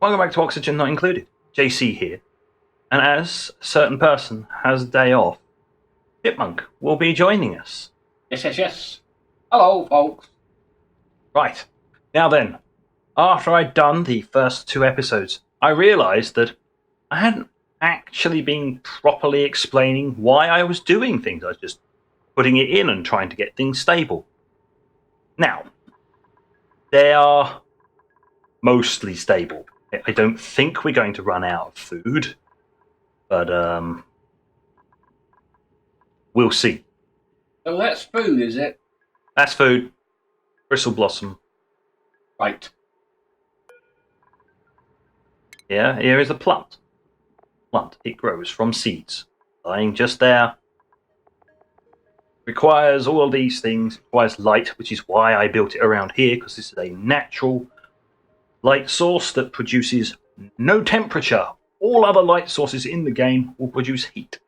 Welcome back to Oxygen Not Included. JC here. And as a certain person has a day off, Chipmunk will be joining us. Yes. Hello, folks. Right. Now then, after I'd done the first 2 episodes, I realised that I hadn't actually been properly explaining why I was doing things. I was just putting it in and trying to get things stable. Now, they are mostly stable. I don't think we're going to run out of food, but we'll see. So that's food, is it? That's food. Bristle blossom. Right. Here is a plant. It grows from seeds. Lying just there. Requires all of these things. Requires light, which is why I built it around here, because this is a natural light source that produces no temperature. All other light sources in the game will produce heat.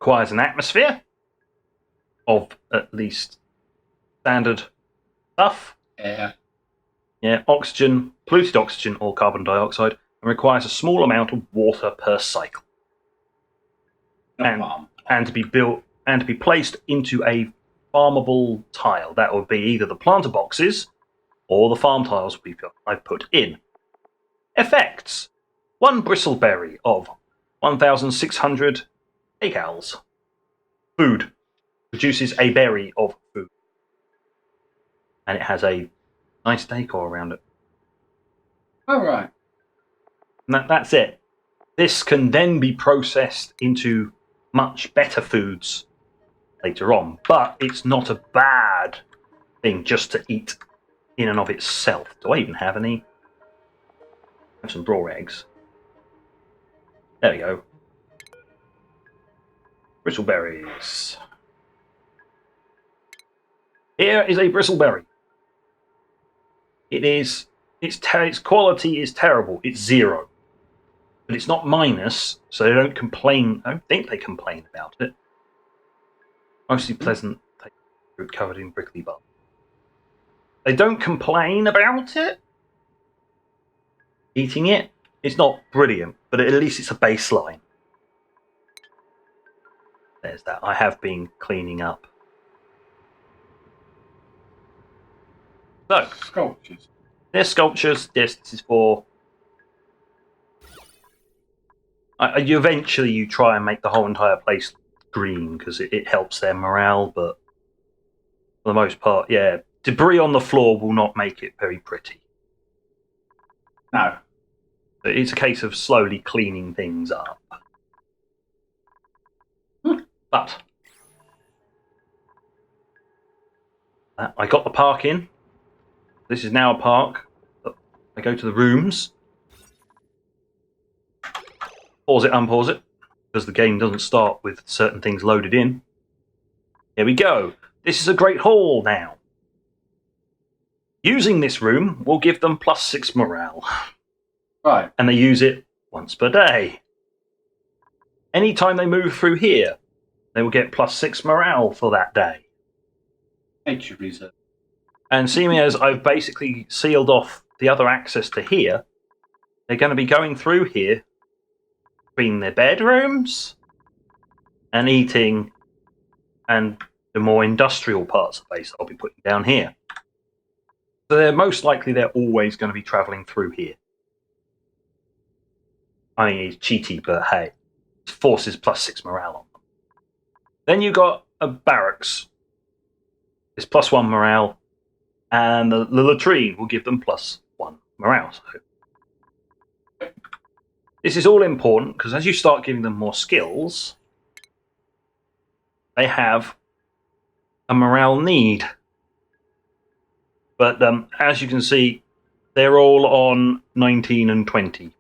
Requires an atmosphere of at least standard stuff. Yeah, oxygen, polluted oxygen or carbon dioxide, and requires a small amount of water per cycle. And to be built and to be placed into a farmable tile. That would be either the planter boxes or the farm tiles I put in. Effects: 1 bristleberry of 1,600 acals. Food produces a berry of food, and it has a nice decor around it. All right. And that's it. This can then be processed into much better foods later on, but it's not a bad thing just to eat in and of itself. Do I even have any? I have some raw eggs. There we go. Bristleberries. Here is a bristleberry. Its quality is terrible. It's 0. But it's not minus, so they don't complain. I don't think they complain about it. Mostly pleasant, fruit covered in prickly bark. They don't complain about it. Eating it, it's not brilliant, but at least it's a baseline. There's that. I have been cleaning up. So, Sculptures. they're sculptures. Yes, this is for. Eventually, you try and make the whole entire place green because it helps their morale, but for the most part, yeah, debris on the floor will not make it very pretty. No. It's a case of slowly cleaning things up. But I got the park in. This is now a park. I go to the rooms. Pause it, unpause it, because the game doesn't start with certain things loaded in. Here we go. This is a great hall now. Using this room will give them +6 morale. Right. And they use it once per day. Anytime they move through here, they will get +6 morale for that day. Nature reserve. And seeing as I've basically sealed off the other access to here, they're going to be going through here between their bedrooms and eating and the more industrial parts of the base I'll be putting down here. So they're always going to be travelling through here. I mean, it's cheaty, but hey, it forces +6 morale on them. Then you got a barracks. It's +1 morale, and the latrine will give them +1 morale. So this is all important because as you start giving them more skills, they have a morale need. But as you can see, they're all on 19 and 20.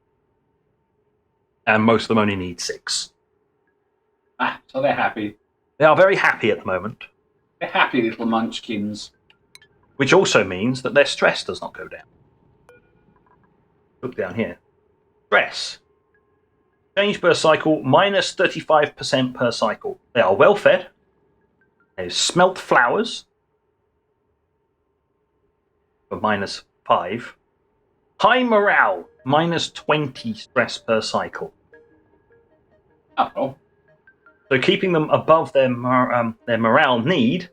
And most of them only need 6. So they're happy. They are very happy at the moment. They're happy little munchkins. Which also means that their stress does not go down. Look down here. Stress. Change per cycle, -35% per cycle. They are well fed. They smelt flowers for -5. High morale, -20 stress per cycle. Oh, well. So keeping them above their morale need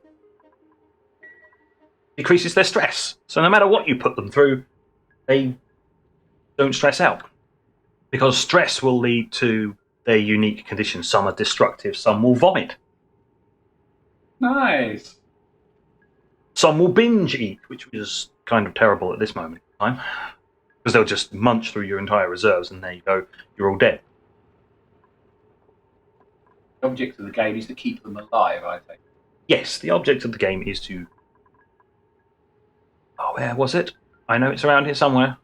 decreases their stress. So no matter what you put them through, they don't stress out. Because stress will lead to their unique conditions. Some are destructive, some will vomit. Nice. Some will binge eat, which is kind of terrible at this moment in time. Because they'll just munch through your entire reserves and there you go, you're all dead. The object of the game is to keep them alive, I think. Yes, the object of the game is to... Oh, where was it? I know it's around here somewhere.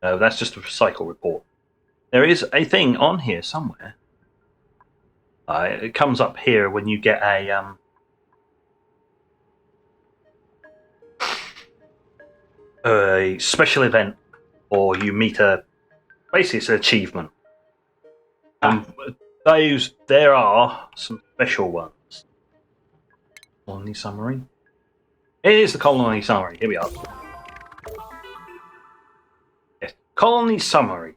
No, that's just a cycle report. There is a thing on here somewhere. It comes up here when you get a special event, or you meet basically it's an achievement. There are some special ones. Colony summary. It is the colony summary. Here we are. Yes. Colony summary.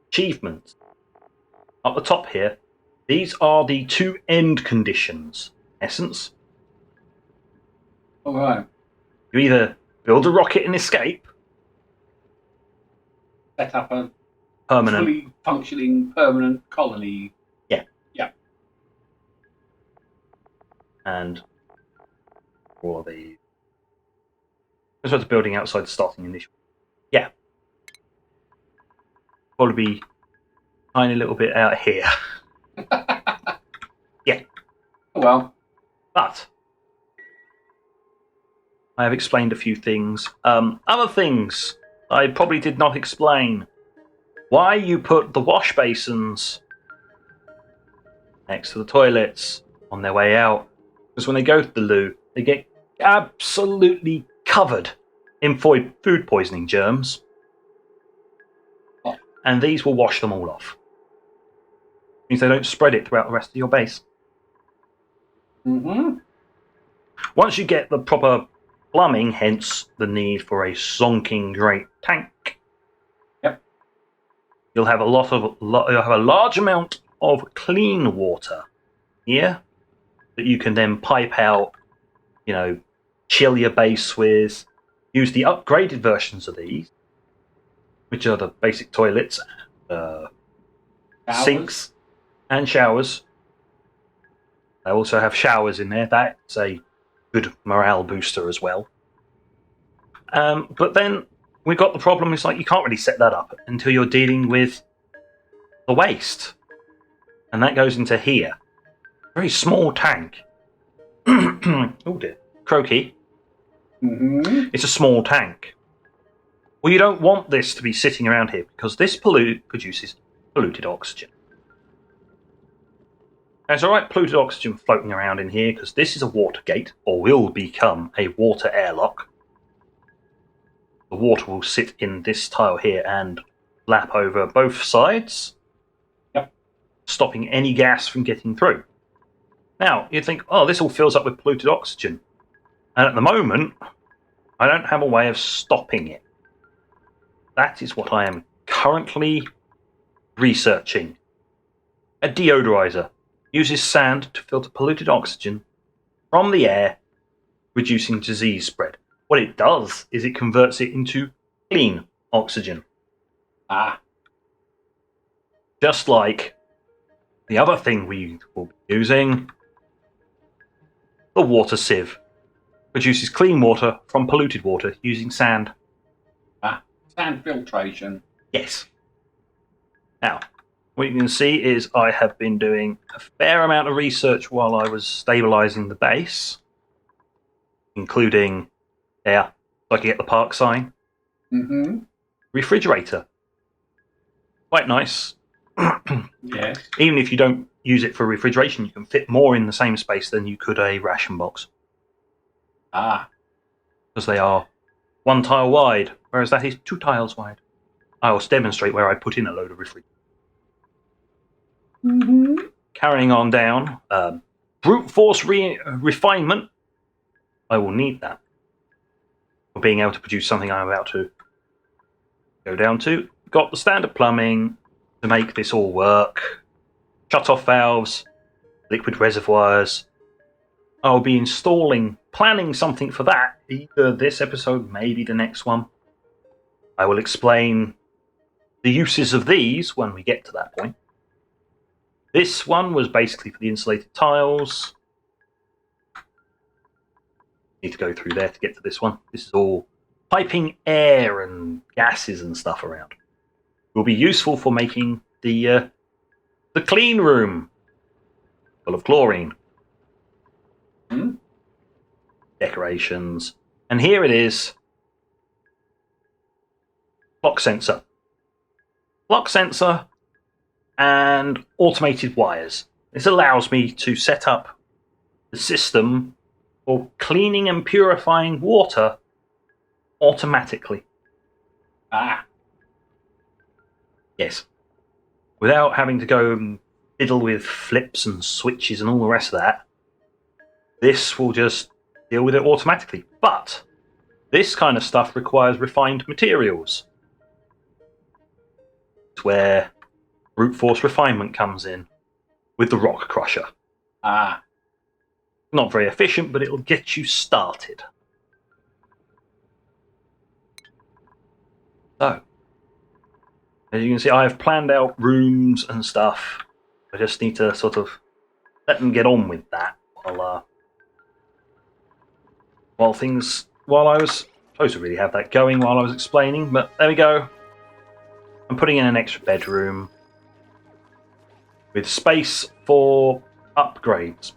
Achievements. Up the top here, these are the 2 end conditions. Essence. All right. You either build a rocket and escape. Set up a Permanent. fully functioning permanent colony. Yeah. Yeah. And for the... As well as building outside the starting initial. Yeah. Probably be a tiny little bit out here. Yeah. Oh, well. But I have explained a few things. Other things I probably did not explain. Why you put the wash basins next to the toilets on their way out. Because when they go to the loo, they get absolutely covered in food poisoning germs. Oh. And these will wash them all off. Means they don't spread it throughout the rest of your base. Mm-hmm. Once you get the proper plumbing, hence the need for a zonking great tank, Yep. you'll have a large amount of clean water here that you can then pipe out, chill your base with. Use the upgraded versions of these, which are the basic toilets, sinks, and showers. They also have showers in there. That's a good morale booster as well. But then we've got the problem, it's like you can't really set that up until you're dealing with the waste. And that goes into here. Very small tank. Oh dear. Croaky. Mm-hmm. It's a small tank. Well, you don't want this to be sitting around here because this produces polluted oxygen. There's alright polluted oxygen floating around in here because this is a water gate, or will become a water airlock. The water will sit in this tile here and lap over both sides, yep, stopping any gas from getting through. Now, you'd think, oh, this all fills up with polluted oxygen. And at the moment, I don't have a way of stopping it. That is what I am currently researching. A deodorizer uses sand to filter polluted oxygen from the air, reducing disease spread. What it does is it converts it into clean oxygen. Ah. Just like the other thing we will be using, the water sieve. Produces clean water from polluted water using sand. Ah. Sand filtration. Yes. Now, what you can see is I have been doing a fair amount of research while I was stabilising the base, including there, so I can get the park sign. Mm-hmm. Refrigerator. Quite nice. Yes. Even if you don't use it for refrigeration, you can fit more in the same space than you could a ration box. Ah. Because they are 1 tile wide, whereas that is 2 tiles wide. I will demonstrate where I put in a load of refrigerators. Mm-hmm. Carrying on down, brute force refinement. I will need that for being able to produce something I'm about to go down to. Got the standard plumbing to make this all work. Shut-off valves, liquid reservoirs. I'll be planning something for that, either this episode, maybe the next one. I will explain the uses of these when we get to that point. This one was basically for the insulated tiles. Need to go through there to get to this one. This is all piping air and gases and stuff around. It will be useful for making the clean room full of chlorine. Decorations. And here it is. Clock sensor. Clock sensor and automated wires. This allows me to set up the system for cleaning and purifying water automatically. Yes. Without having to go and fiddle with flips and switches and all the rest of that. This will just deal with it automatically. But this kind of stuff requires refined materials. It's where brute force refinement comes in with the rock crusher. Not very efficient, but it'll get you started. So, as you can see, I have planned out rooms and stuff. I just need to sort of let them get on with that while I was supposed to really have that going while I was explaining, but there we go. I'm putting in an extra bedroom with space for upgrades.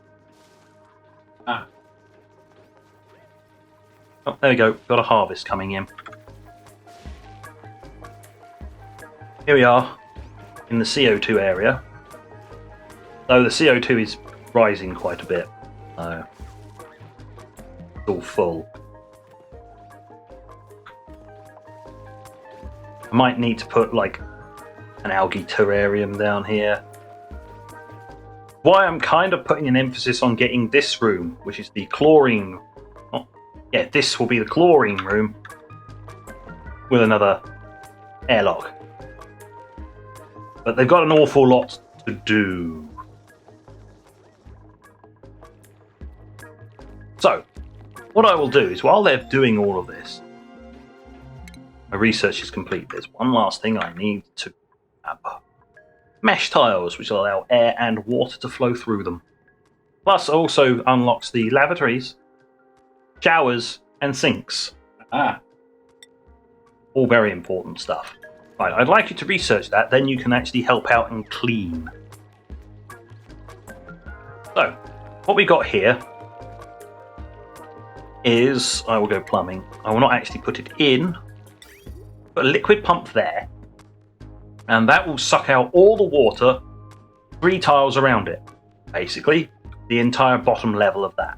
Oh, there we go. Got a harvest coming in. Here we are in the CO2 area. Though the CO2 is rising quite a bit. It's all full. I might need to put like an algae terrarium down here. Why I'm kind of putting an emphasis on getting this room, which is the chlorine. Yeah, this will be the chlorine room with another airlock. But they've got an awful lot to do. So, what I will do is while they're doing all of this, my research is complete. There's one last thing I need to have. Mesh tiles, which will allow air and water to flow through them. Plus also unlocks the lavatories, showers, and sinks. All very important stuff. Right, I'd like you to research that, then you can actually help out and clean. So, what we got here is, I will go plumbing. I will not actually put it in, put a liquid pump there, and that will suck out all the water 3 tiles around it. Basically, the entire bottom level of that.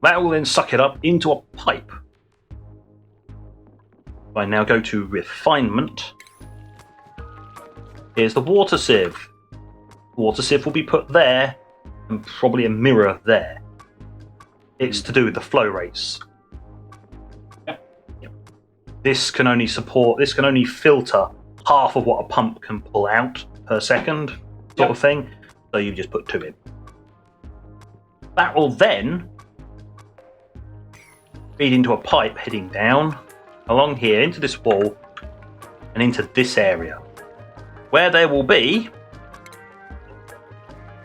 That will then suck it up into a pipe. I now go to refinement. Here's the water sieve. Water sieve will be put there, and probably a mirror there. It's to do with the flow rates. Yep. This can only filter half of what a pump can pull out per second, sort of thing. So you just put 2 in. That will then feed into a pipe heading down along here into this wall and into this area, where there will be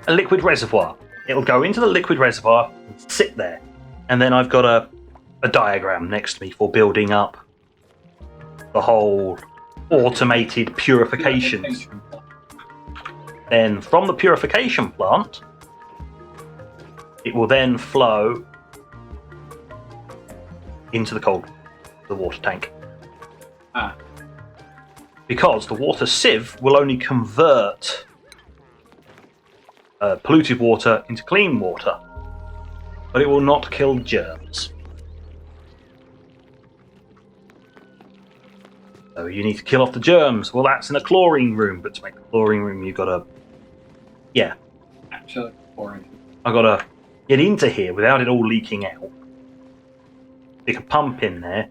a liquid reservoir. It'll go into the liquid reservoir and sit there, and then I've got a diagram next to me for building up the whole automated purification. Then from the purification plant, it will then flow into the water tank. Because the water sieve will only convert polluted water into clean water, but it will not kill germs. So you need to kill off the germs. Well, that's in a chlorine room, but to make the chlorine room, you've got to... Yeah. Actually, I've got to get into here without it all leaking out. Stick a pump in there,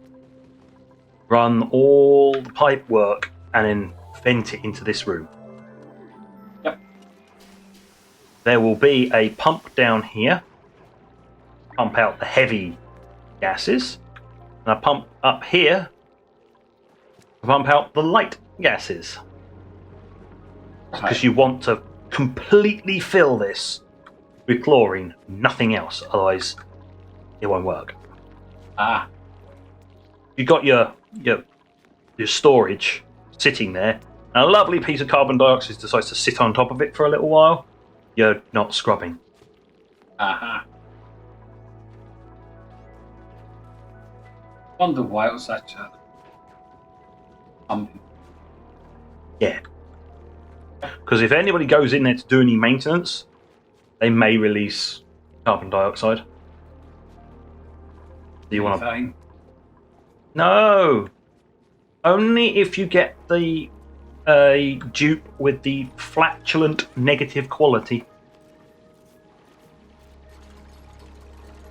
run all the pipe work, and then vent it into this room. Yep. There will be a pump down here, pump out the heavy gases, and a pump up here to pump out the light gases. Because you want to completely fill this with chlorine, nothing else, otherwise it won't work. You've got your storage sitting there, and a lovely piece of carbon dioxide decides to sit on top of it for a little while. You're not scrubbing. Wonder why it was such a pumping. Yeah. Because if anybody goes in there to do any maintenance, they may release carbon dioxide. Do you want to? No. Only if you get the dupe with the flatulent negative quality.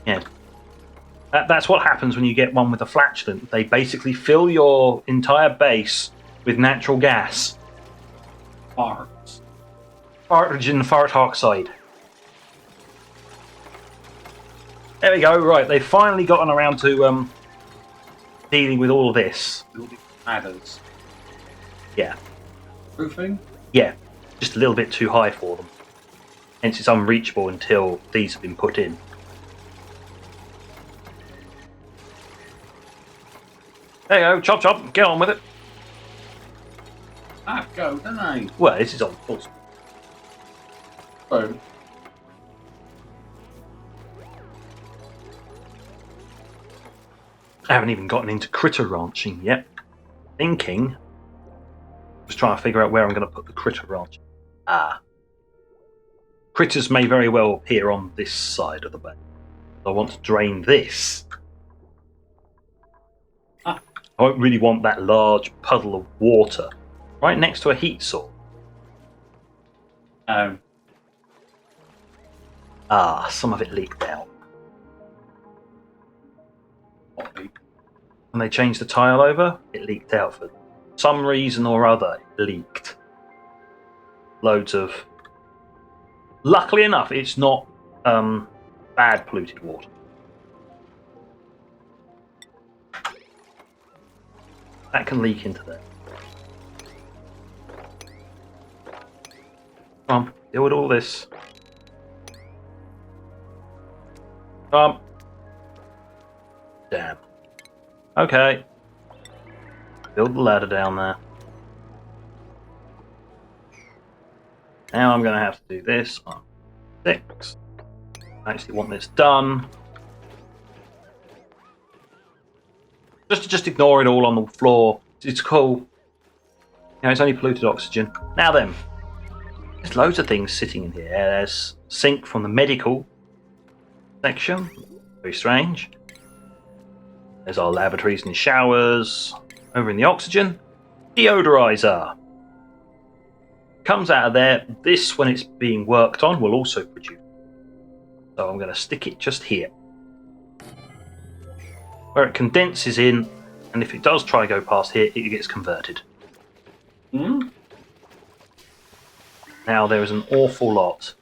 Yeah. That's what happens when you get one with a flatulent. They basically fill your entire base with natural gas. Farts. Hydrogen fart oxide. There we go. Right, they've finally gotten around to dealing with all of this. Building ladders. Yeah. Roofing? Yeah. Just a little bit too high for them. Hence it's unreachable until these have been put in. There you go. Chop chop. Get on with it. Go, don't I? Well, this is on full speed. Oh. I haven't even gotten into critter ranching yet. Thinking, just trying to figure out where I'm going to put the critter ranch. Critters may very well appear on this side of the bay. I want to drain this. I don't really want that large puddle of water right next to a heat source. Some of it leaked out. What leak? When they changed the tile over, it leaked out for some reason or other. It leaked. Loads of. Luckily enough, it's not bad polluted water. That can leak into there. Come on, deal with all this. Damn. Okay. Build the ladder down there. Now I'm going to have to do this on 6. I actually want this done. Just ignore it all on the floor. It's cool. You know, it's only polluted oxygen. Now then. There's loads of things sitting in here. There's sink from the medical section. Very strange. There's our lavatories and showers. Over in the oxygen, deodorizer. Comes out of there. This, when it's being worked on, will also produce. So I'm going to stick it just here. Where it condenses in, and if it does try to go past here, it gets converted. Now there is an awful lot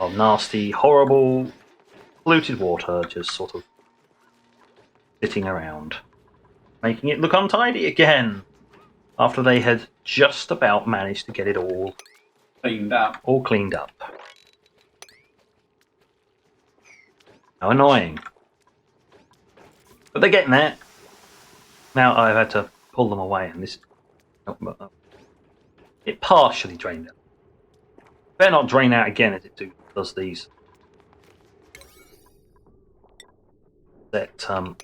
of nasty, horrible, polluted water just sort of sitting around, making it look untidy again, after they had just about managed to get it all Cleaned up. All cleaned up. How annoying. But they're getting there. Now I've had to pull them away, and this... It partially drained out. Better not drain out again as it does these. That if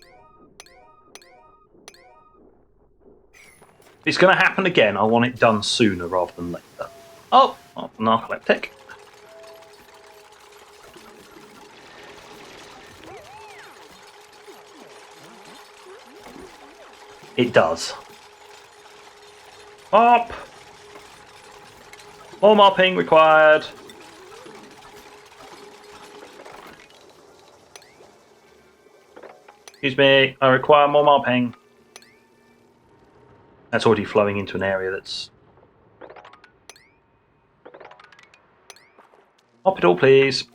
it's going to happen again, I want it done sooner rather than later. Oh, narcoleptic. It does. Up. More mopping required. Excuse me, I require more mopping. That's already flowing into an area that's... Mop it all, please.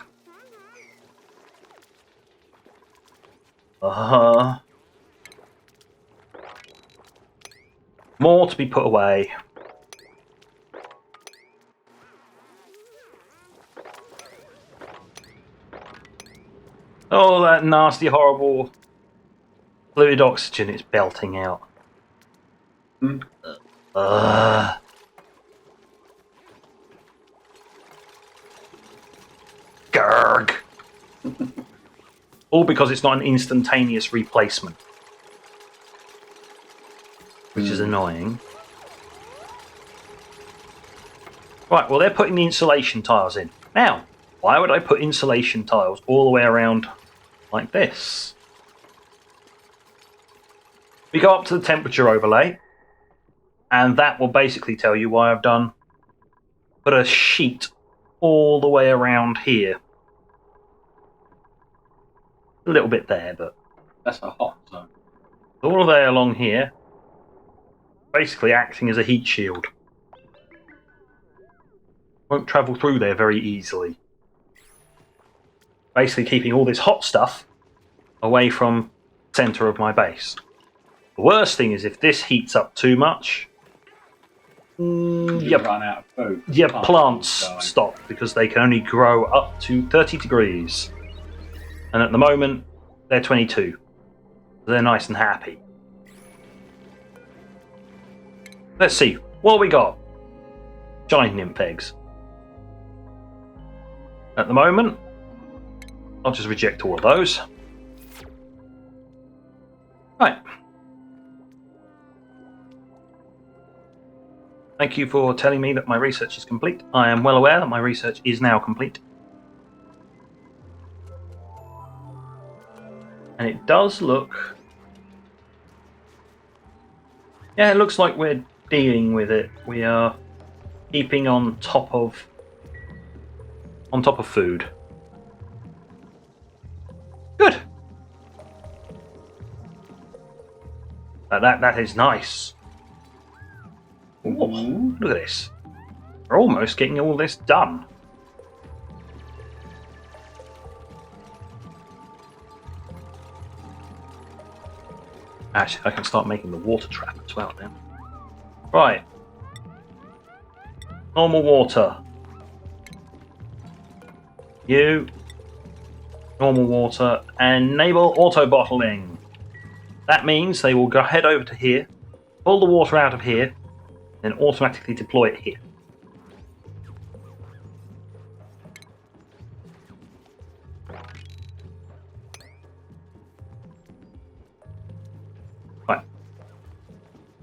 More to be put away. Oh, that nasty, horrible fluid oxygen is belting out. Gurg. All because it's not an instantaneous replacement. Which is annoying. Right, well, they're putting the insulation tiles in. Now, why would I put insulation tiles all the way around like this? We go up to the temperature overlay, and that will basically tell you why I've put a sheet all the way around here. A little bit there, but... That's a hot zone. All the way along here, basically acting as a heat shield. Won't travel through there very easily. Basically keeping all this hot stuff away from the centre of my base. The worst thing is if this heats up too much, you run out of food. Your plants stop because they can only grow up to 30 degrees. And at the moment, they're 22. They're nice and happy. Let's see. What we got? Giant nymph eggs. At the moment, I'll just reject all of those. Right. Thank you for telling me that my research is complete. I am well aware that my research is now complete. And it does look... Yeah, it looks like we're dealing with it. We are keeping on top of food. Good. That is nice. Ooh, look at this. We're almost getting all this done. Actually, I can start making the water trap as well then. Right. Normal water. You. Normal water. Enable auto bottling. That means they will go head over to here, pull the water out of here, then automatically deploy it here. Right.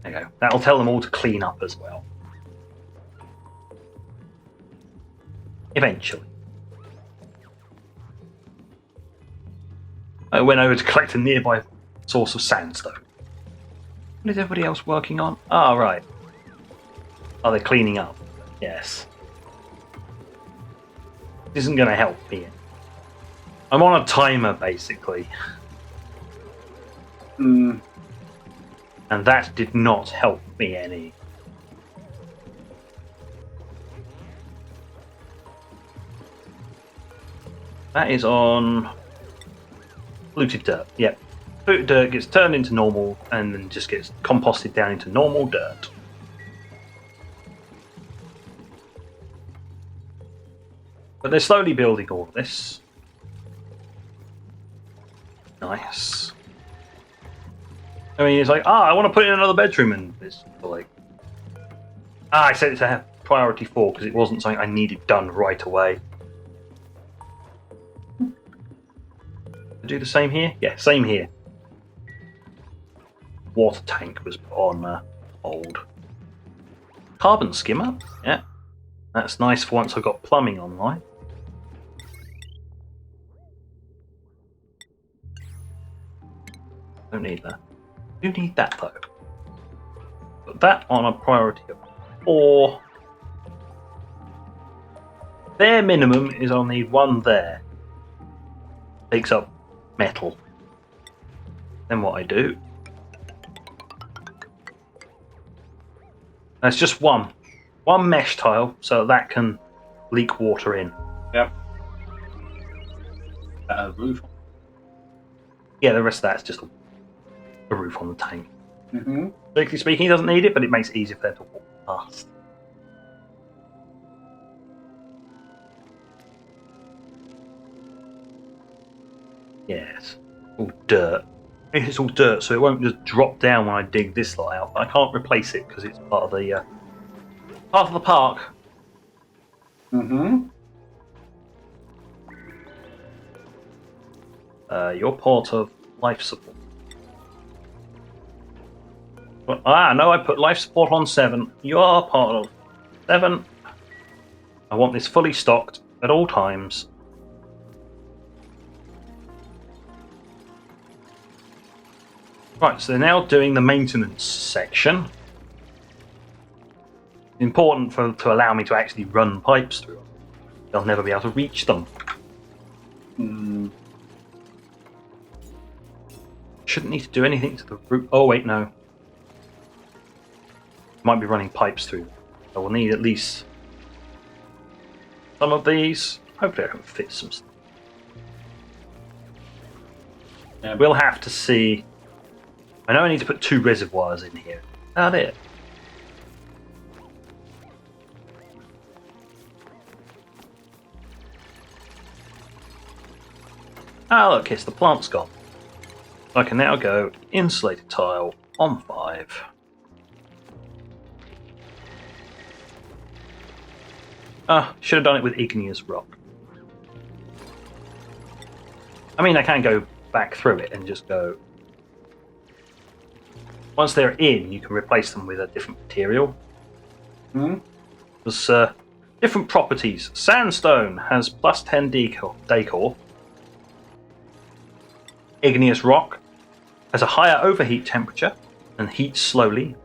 There you go. That'll tell them all to clean up as well. Eventually. I went over to collect a nearby source of sandstone. What is everybody else working on? Ah, right. Oh, they're cleaning up. Yes. This isn't going to help me. I'm on a timer, basically. And that did not help me any. That is on polluted dirt. Yep. Polluted dirt gets turned into normal and then just gets composted down into normal dirt. But they're slowly building all of this. Nice. I mean, it's like, I want to put in another bedroom, and it's like, I said it to have priority 4 because it wasn't something I needed done right away. Do the same here? Yeah, same here. Water tank was put on hold. Carbon skimmer? Yeah. That's nice for once I've got plumbing online. Don't need that. Do need that though. Put that on a priority of 4. bare minimum is I'll need one there. Takes up metal. Then what I do... That's just one mesh tile, so that can leak water in. Yep. Roof. Yeah, the rest of that's just a roof on the tank. Mm-hmm. Strictly speaking, he doesn't need it, but it makes it easier for them to walk past. Yes, all dirt. It's all dirt, so it won't just drop down when I dig this lot out. I can't replace it because it's part of the park. Mm-hmm. You're part of life support. But, no, I put life support on 7. You are part of 7. I want this fully stocked at all times. Right, so they're now doing the maintenance section. Important to allow me to actually run pipes through them. They'll never be able to reach them. Mm. Shouldn't need to do anything to the roof. Oh wait, no. Might be running pipes through them. I will need at least some of these. Hopefully I can fit some stuff. Yeah. We'll have to see. I know I need to put 2 reservoirs in here. That's it. Ah, look, yes, the plant's gone. I can now go insulated tile on 5. Should have done it with igneous rock. I mean, I can go back through it and just go... Once they're in, you can replace them with a different material. Mm-hmm. There's different properties. Sandstone has plus 10 decor. Igneous rock has a higher overheat temperature and heats slowly.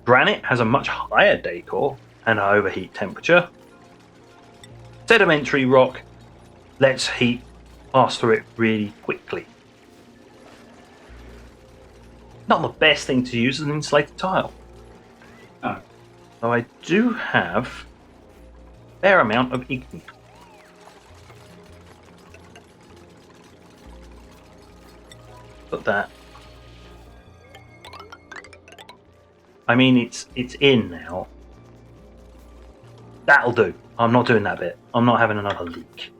Granite has a much higher decor and an overheat temperature. Sedimentary rock lets heat pass through it really quickly. Not the best thing to use as an insulated tile. Oh. So I do have a fair amount of igneous. Put that. I mean, it's in now. That'll do. I'm not doing that bit. I'm not having another leak.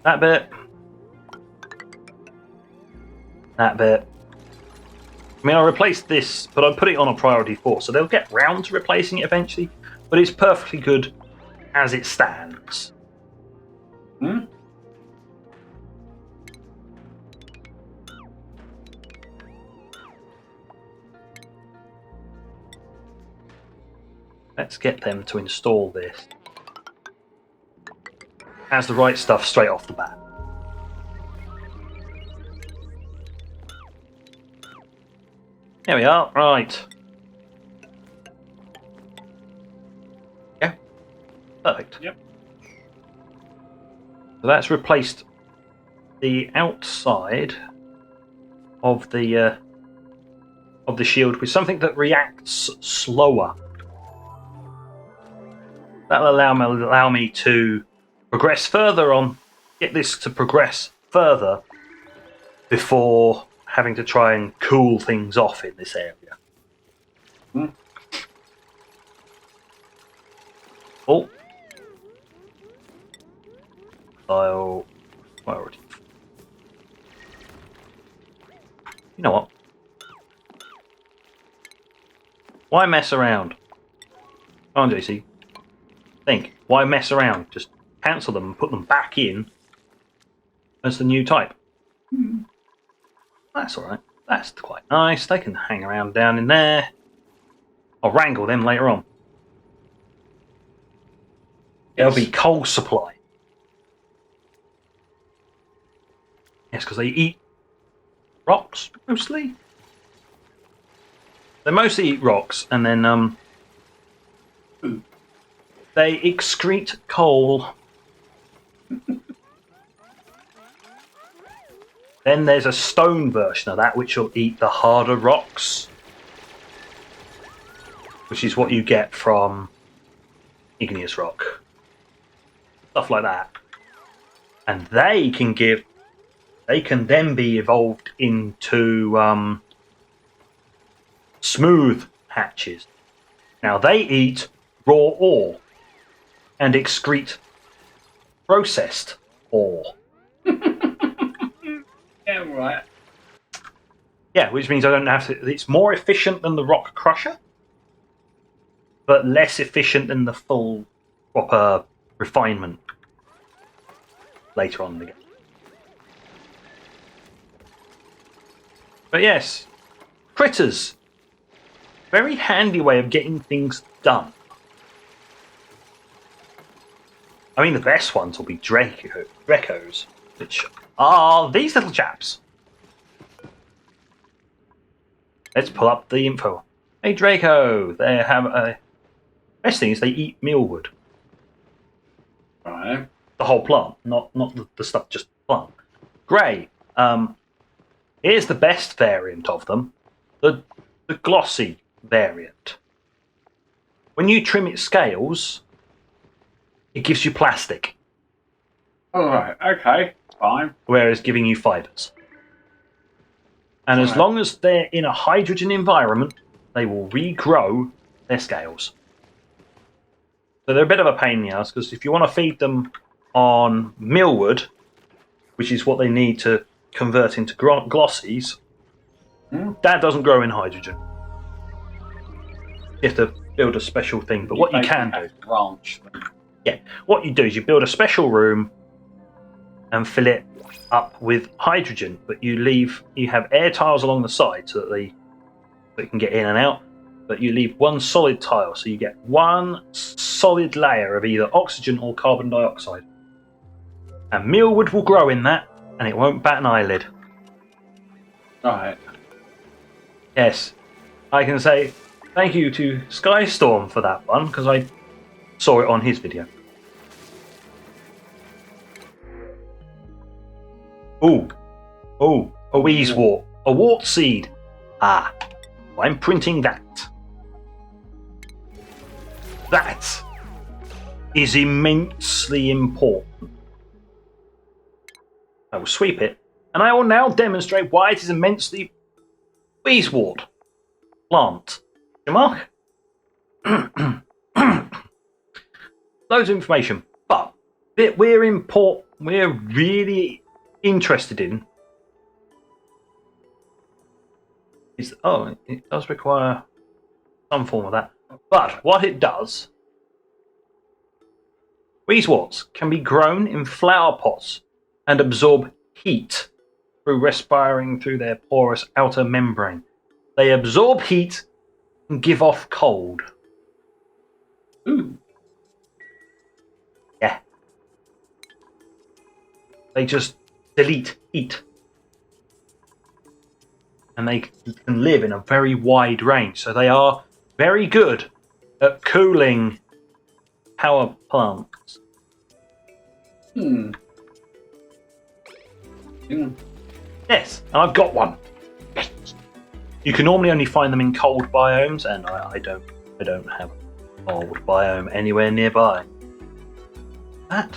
That bit. That bit. I mean, I'll replace this, but I'll put it on a priority 4, so they'll get round to replacing it eventually, but it's perfectly good as it stands. Hmm? Let's get them to install this. Has the right stuff straight off the bat. There we are, right. Yeah, perfect. Yep. So that's replaced the outside of the shield with something that reacts slower. That'll allow me to progress further on, get this to progress further before having to try and cool things off in this area. Hmm. Oh. I'll... priority. You know what? Why mess around? Come on, JC. Think. Why mess around? Just cancel them and put them back in as the new type. Hmm. That's alright. That's quite nice. They can hang around down in there. I'll wrangle them later on. There'll be coal supply. Yes, because they eat rocks, mostly. They mostly eat rocks, and then Ooh. They excrete coal. Then there's a stone version of that which will eat the harder rocks, which is what you get from igneous rock. Stuff like that. And they can then be evolved into smooth hatches. Now they eat raw ore and excrete processed ore. Yeah, right. Yeah, which means I don't have to. It's more efficient than the rock crusher, but less efficient than the full proper refinement later on in the game. But yes, critters. Very handy way of getting things done. I mean, the best ones will be Drecos, which are these little chaps. Let's pull up the info. Hey, Draco, they have a... Best thing is they eat mealwood. Right. The whole plant, not the stuff, just the plant. Grey. Here's the best variant of them. The glossy variant. When you trim its scales, it gives you plastic. Alright, okay, fine. Whereas giving you fibres. And as long as they're in a hydrogen environment, they will regrow their scales. So they're a bit of a pain in the ass, because if you want to feed them on mealwood, which is what they need to convert into glossies, that doesn't grow in hydrogen. You have to build a special thing. But what you can do... Branch. Yeah, what you do is you build a special room and fill it up with hydrogen, but you have air tiles along the side so that they can get in and out, but you leave one solid tile, so you get one solid layer of either oxygen or carbon dioxide. And mealwood will grow in that, and it won't bat an eyelid. Alright. Yes, I can say thank you to Skystorm for that one, because I saw it on his video. Ooh, a wheezewort, a wart seed. Ah, I'm printing that. That is immensely important. I will sweep it, and I will now demonstrate why it is immensely wheezewort plant. Mark? Loads of information, but we're really interested in is it does require some form of that. But what it does, wheezeworts can be grown in flower pots and absorb heat through respiring through their porous outer membrane. They absorb heat and give off cold. Ooh. Yeah. They just delete heat. And they can live in a very wide range. So they are very good at cooling power plants. Yes, and I've got one. You can normally only find them in cold biomes, and I don't have a cold biome anywhere nearby. That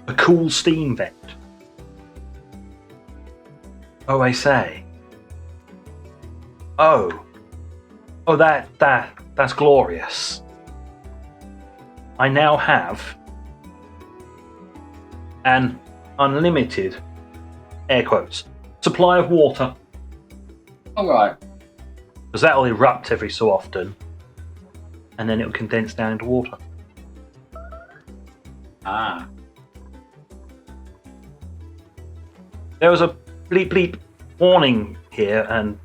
a cool steam vent. Oh, I say. Oh, that's glorious. I now have an unlimited, air quotes, supply of water. Alright. Because that will erupt every so often, and then it will condense down into water. Ah. There was a bleep bleep warning here, and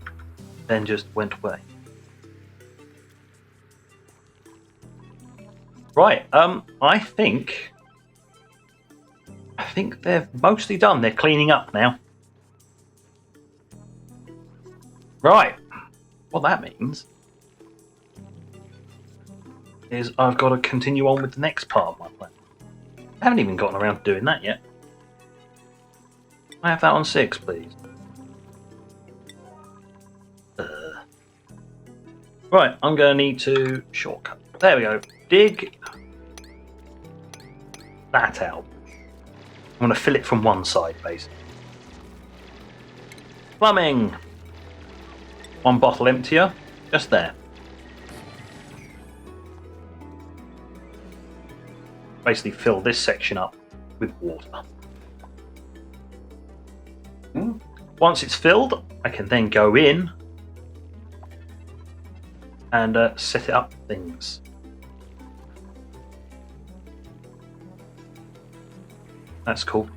then just went away. Right, I think they're mostly done. They're cleaning up now. Right, what that means is I've got to continue on with the next part of my plan. I haven't even gotten around to doing that yet. I have that on 6, please. Right, I'm going to need to shortcut. There we go. Dig that out. I'm going to fill it from one side, basically. Plumbing. One bottle emptier, just there. Basically fill this section up with water. Once it's filled, I can then go in and set it up things. That's cool.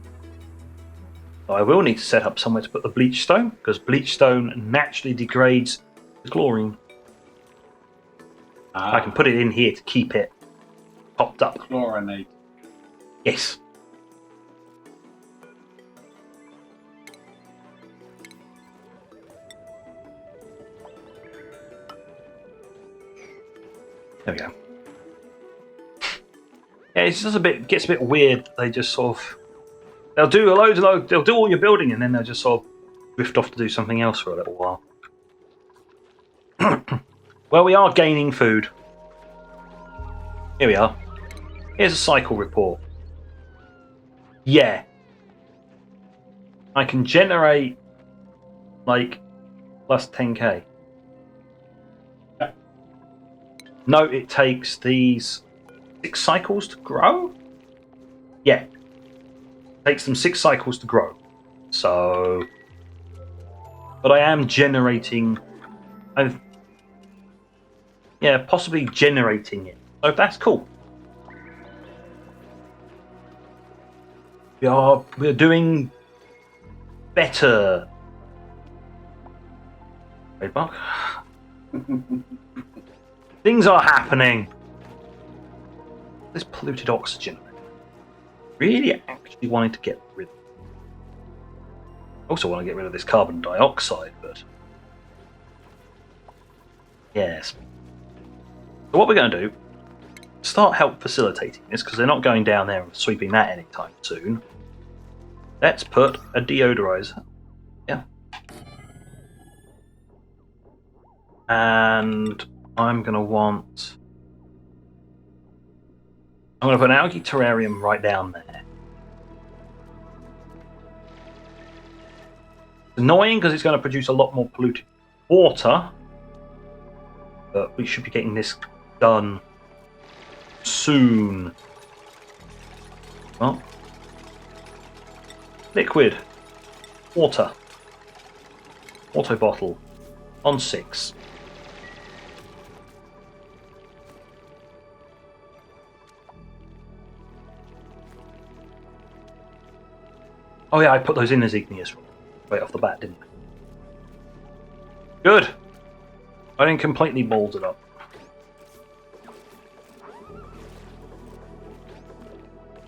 So I will need to set up somewhere to put the bleach stone, because bleach stone naturally degrades the chlorine. I can put it in here to keep it popped up. Chlorinate. Yes. There we go. Yeah, it's just gets a bit weird. They just sort of, they'll do they'll do all your building, and then they'll just sort of drift off to do something else for a little while. Well, we are gaining food. Here we are. Here's a cycle report. Yeah. I can generate like plus 10k. Note it takes these 6 cycles to grow? Yeah. It takes them 6 cycles to grow. So... But I am generating... yeah, possibly generating it. So that's cool. We're doing better. Trademark. Things are happening. This polluted oxygen. Really actually wanted to get rid of it. I also want to get rid of this carbon dioxide, but... Yes. So what we're going to do, start help facilitating this, because they're not going down there and sweeping that anytime soon. Let's put a deodorizer. Yeah. And I'm going to want... I'm going to put an algae terrarium right down there. It's annoying because it's going to produce a lot more polluted water. But we should be getting this done soon. Well, liquid, water, auto bottle, on 6. Oh yeah, I put those in as igneous right off the bat, didn't I? Good. I didn't completely balls it up.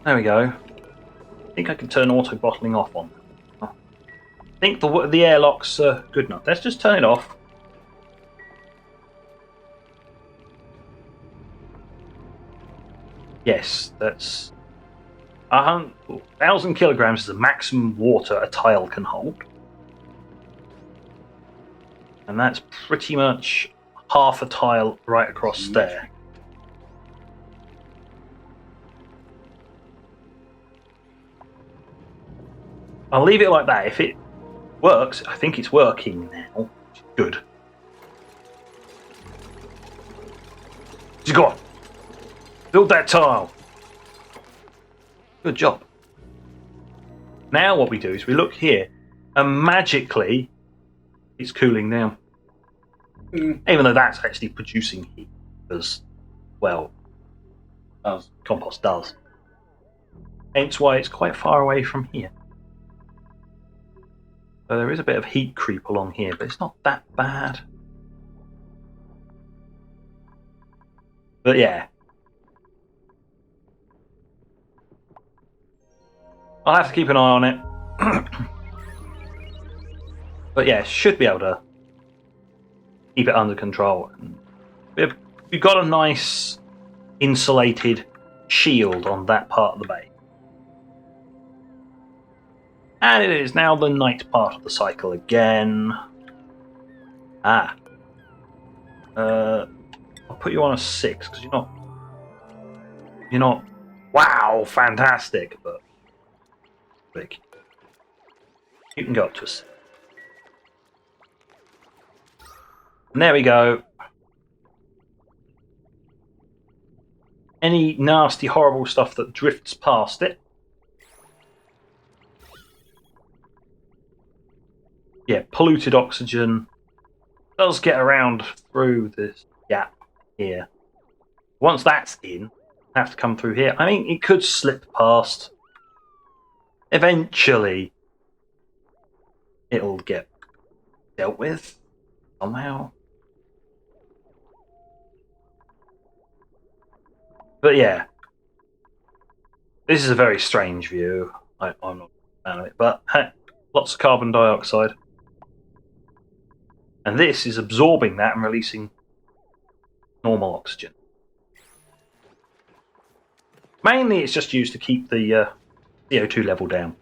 There we go. I think I can turn auto bottling off on. I think the airlock's good enough. Let's just turn it off. Yes, that's 1,000 kilograms is the maximum water a tile can hold. And that's pretty much half a tile right across there. I'll leave it like that. If it works, I think it's working now. Good. She's gone. Build that tile. Good job. Now what we do is we look here, and magically it's cooling down. Even though that's actually producing heat, because, well, compost does. Hence why it's quite far away from here. So there is a bit of heat creep along here, but it's not that bad. But yeah. I'll have to keep an eye on it. But yeah, should be able to keep it under control. We've got a nice insulated shield on that part of the bay. And it is now the night part of the cycle again. I'll put you on a 6 because you're not wow fantastic, but big. You can go up to a 6. And there we go. Any nasty, horrible stuff that drifts past it. Yeah, polluted oxygen does get around through this gap here. Once that's in, have to come through here. I mean, it could slip past. Eventually, it'll get dealt with somehow. But yeah, this is a very strange view. I'm not a fan of it, but hey, lots of carbon dioxide. And this is absorbing that and releasing normal oxygen. Mainly it's just used to keep the CO2 level down.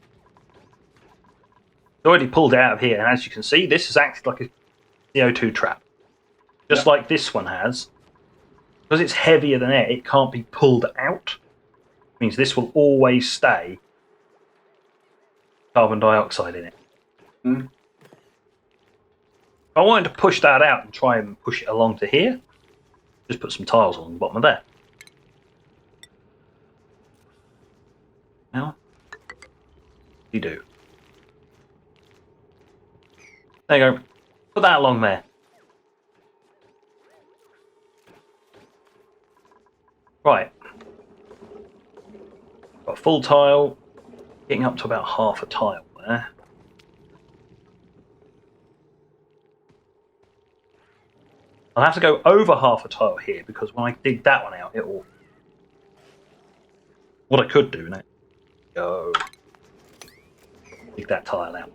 It's already pulled it out of here, and as you can see, this has acted like a CO2 trap. Just like this one has. Because it's heavier than air, it can't be pulled out. It means this will always stay carbon dioxide in it. Mm. If I wanted to push that out and try and push it along to here, just put some tiles on the bottom of there. Now, you do. There you go. Put that along there. Right. Got a full tile, getting up to about half a tile there. I'll have to go over half a tile here because when I dig that one out, it will. What I could do now, go dig that tile out.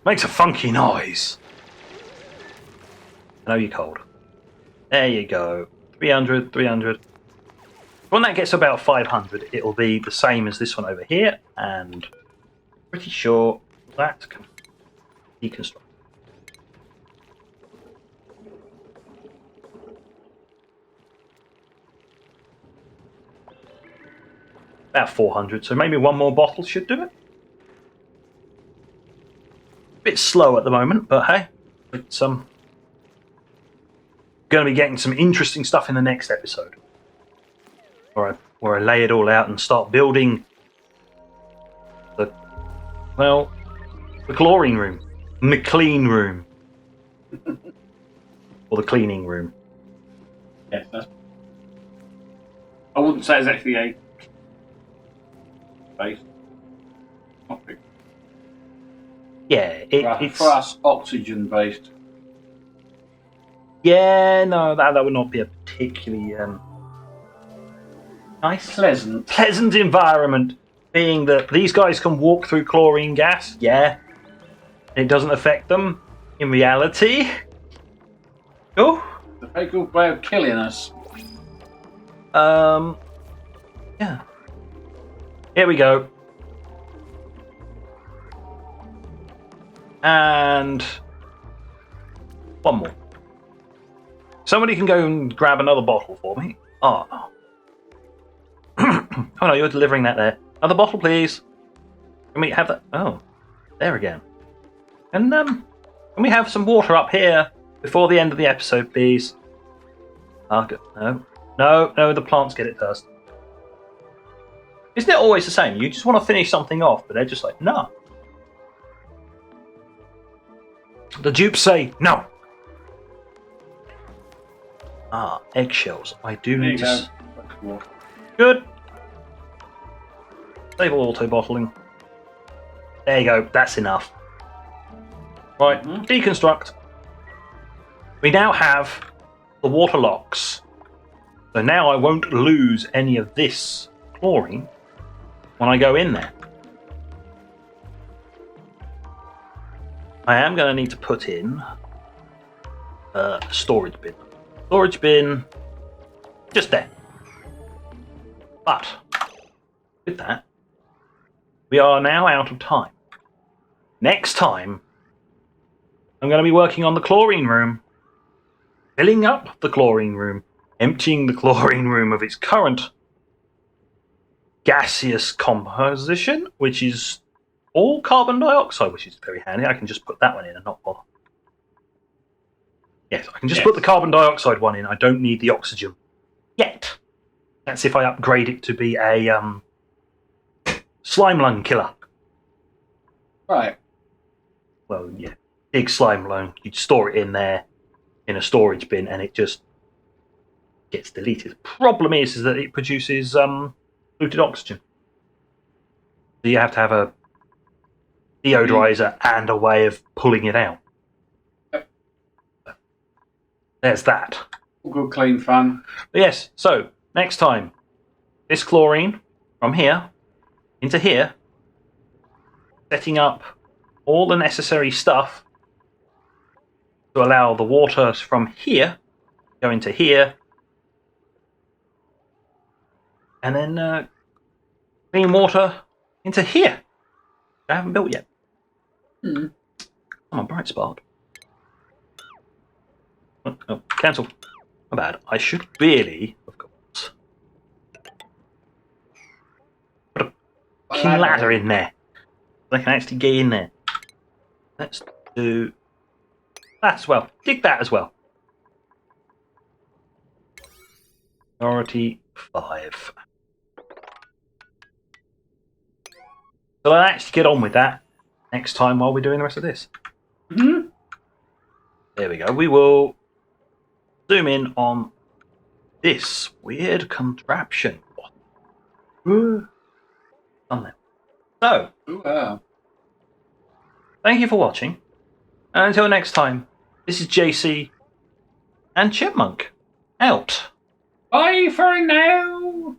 Makes a funky noise. I know you're cold. There you go. 300, 300. When that gets to about 500, it'll be the same as this one over here, and pretty sure that can deconstruct. About 400, so maybe one more bottle should do it. Bit slow at the moment, but hey, it's going to be getting some interesting stuff in the next episode, where I lay it all out and start building the chlorine room, the clean room, or the cleaning room. Yes, I wouldn't say exactly a base topic. Yeah, it's for us oxygen based. Yeah, no, that would not be a particularly nice, pleasant environment. Being that these guys can walk through chlorine gas, yeah, it doesn't affect them in reality. Oh, The very good way of killing us. Yeah. Here we go. And one more. Somebody can go and grab another bottle for me. Oh, no. Oh no, you're delivering that there. Another bottle, please. Can we have that? Oh, there again. And can we have some water up here before the end of the episode, please? No, the plants get it first. Isn't it always the same? You just want to finish something off, but they're just like, no. The dupes say no. Eggshells. I do need to. Good. Stable auto bottling. There you go. That's enough. Right. Deconstruct. We now have the water locks. So now I won't lose any of this chlorine when I go in there. I am going to need to put in a storage bin. Storage bin, just there. But with that, we are now out of time. Next time, I'm going to be working on the chlorine room, filling up the chlorine room, emptying the chlorine room of its current gaseous composition, which is all carbon dioxide, which is very handy. I can just put that one in and not bother. Yes, I can just put the carbon dioxide one in. I don't need the oxygen yet. That's if I upgrade it to be a slime lung killer. Right. Well, yeah, big slime lung. You'd store it in there in a storage bin, and it just gets deleted. The problem is that it produces polluted oxygen. So you have to have a deodorizer and a way of pulling it out. Yep. There's that. All good, clean fun. But yes, so next time, this chlorine from here into here, setting up all the necessary stuff to allow the water from here go into here, and then clean water into here. I haven't built yet. Come on, bright spark. Oh, cancel. My bad. I should really, of course, put a king ladder in there. So I can actually get in there. Let's do that as well. Dig that as well. Priority 5. So I'll actually get on with that next time while we're doing the rest of this. There we go. We will zoom in on this weird contraption. Thumbnail. So, thank you for watching. And until next time, this is JC and Chipmunk out. Bye for now.